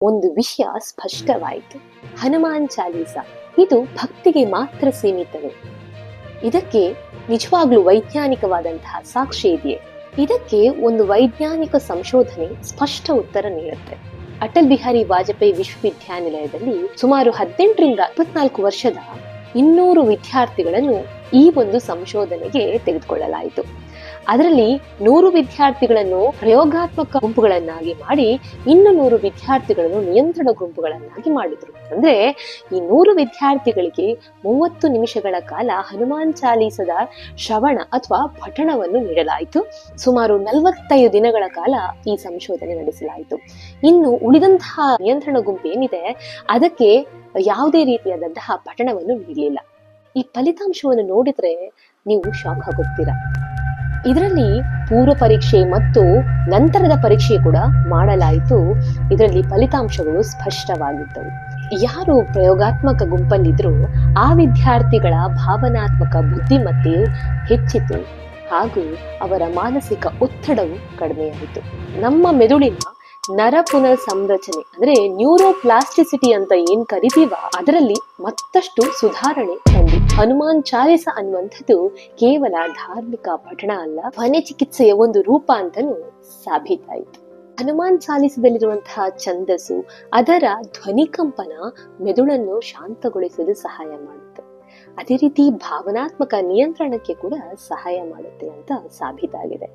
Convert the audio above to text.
ಒಂದು ವಿಷಯ ಸ್ಪಷ್ಟವಾಯಿತು. ಹನುಮಾನ್ ಚಾಲೀಸ ಇದು ಭಕ್ತಿಗೆ ಮಾತ್ರ ಸೀಮಿತವೇ? ಇದಕ್ಕೆ ನಿಜವಾಗ್ಲೂ ವೈಜ್ಞಾನಿಕವಾದಂತಹ ಸಾಕ್ಷಿ ಇದೆಯೇ? ಇದಕ್ಕೆ ಒಂದು ವೈಜ್ಞಾನಿಕ ಸಂಶೋಧನೆ ಸ್ಪಷ್ಟ ಉತ್ತರ ನೀಡುತ್ತೆ. ಅಟಲ್ ಬಿಹಾರಿ ವಾಜಪೇಯಿ ವಿಶ್ವವಿದ್ಯಾನಿಲಯದಲ್ಲಿ ಸುಮಾರು 18ರಿಂದ 24 ವರ್ಷದ 200 ವಿದ್ಯಾರ್ಥಿಗಳನ್ನು ಈ ಒಂದು ಸಂಶೋಧನೆಗೆ ತೆಗೆದುಕೊಳ್ಳಲಾಯಿತು. ಅದರಲ್ಲಿ 100 ವಿದ್ಯಾರ್ಥಿಗಳನ್ನು ಪ್ರಯೋಗಾತ್ಮಕ ಗುಂಪುಗಳನ್ನಾಗಿ ಮಾಡಿ, ಇನ್ನು 100 ವಿದ್ಯಾರ್ಥಿಗಳನ್ನು ನಿಯಂತ್ರಣ ಗುಂಪುಗಳನ್ನಾಗಿ ಮಾಡಿದ್ರು. ಅಂದ್ರೆ ಈ 100 ವಿದ್ಯಾರ್ಥಿಗಳಿಗೆ 30 ನಿಮಿಷಗಳ ಕಾಲ ಹನುಮಾನ್ ಚಾಲೀಸದ ಶ್ರವಣ ಅಥವಾ ಪಠಣವನ್ನು ನೀಡಲಾಯಿತು. ಸುಮಾರು 45 ದಿನಗಳ ಕಾಲ ಈ ಸಂಶೋಧನೆ ನಡೆಸಲಾಯಿತು. ಇನ್ನು ಉಳಿದಂತಹ ನಿಯಂತ್ರಣ ಗುಂಪು ಏನಿದೆ ಅದಕ್ಕೆ ಯಾವುದೇ ರೀತಿಯಾದಂತಹ ಪಠಣವನ್ನು ನೀಡಲಿಲ್ಲ. ಈ ಫಲಿತಾಂಶವನ್ನು ನೋಡಿದ್ರೆ ನೀವು ಶಾಕ್ ಆಗುತ್ತೀರಾ. ಇದರಲ್ಲಿ ಪೂರ್ವ ಪರೀಕ್ಷೆ ಮತ್ತು ನಂತರದ ಪರೀಕ್ಷೆ ಕೂಡ ಮಾಡಲಾಯಿತು. ಇದರಲ್ಲಿ ಫಲಿತಾಂಶಗಳು ಸ್ಪಷ್ಟವಾಗಿದ್ದವು. ಯಾರು ಪ್ರಯೋಗಾತ್ಮಕ ಗುಂಪಲ್ಲಿದ್ರು ಆ ವಿದ್ಯಾರ್ಥಿಗಳ ಭಾವನಾತ್ಮಕ ಬುದ್ಧಿಮತ್ತೆ ಹೆಚ್ಚಿತು ಹಾಗೂ ಅವರ ಮಾನಸಿಕ ಒತ್ತಡವು ಕಡಿಮೆಯಾಯಿತು. ನಮ್ಮ ಮೆದುಳಿನ ನರ ಪುನರ್ ಸಂರಚನೆ ಅಂದ್ರೆ ನ್ಯೂರೋಪ್ಲಾಸ್ಟಿಸಿಟಿ ಅಂತ ಏನ್ ಕರಿತೀವ ಅದರಲ್ಲಿ ಮತ್ತಷ್ಟು ಸುಧಾರಣೆ ತಂದಿ. ಹನುಮಾನ್ ಚಾಲೀಸ ಅನ್ನುವಂಥದ್ದು ಕೇವಲ ಧಾರ್ಮಿಕ ಪಠಣ ಅಲ್ಲ, ಧ್ವನಿ ಚಿಕಿತ್ಸೆಯ ಒಂದು ರೂಪ ಅಂತಾನೂ ಸಾಬೀತಾಯಿತು. ಹನುಮಾನ್ ಚಾಲೀಸದಲ್ಲಿರುವಂತಹ ಛಂದಸ್ಸು, ಅದರ ಧ್ವನಿಕಂಪನ ಮೆದುಳನ್ನು ಶಾಂತಗೊಳಿಸಲು ಸಹಾಯ ಮಾಡುತ್ತೆ. ಅದೇ ರೀತಿ ಭಾವನಾತ್ಮಕ ನಿಯಂತ್ರಣಕ್ಕೆ ಕೂಡ ಸಹಾಯ ಮಾಡುತ್ತೆ ಅಂತ ಸಾಬೀತಾಗಿದೆ.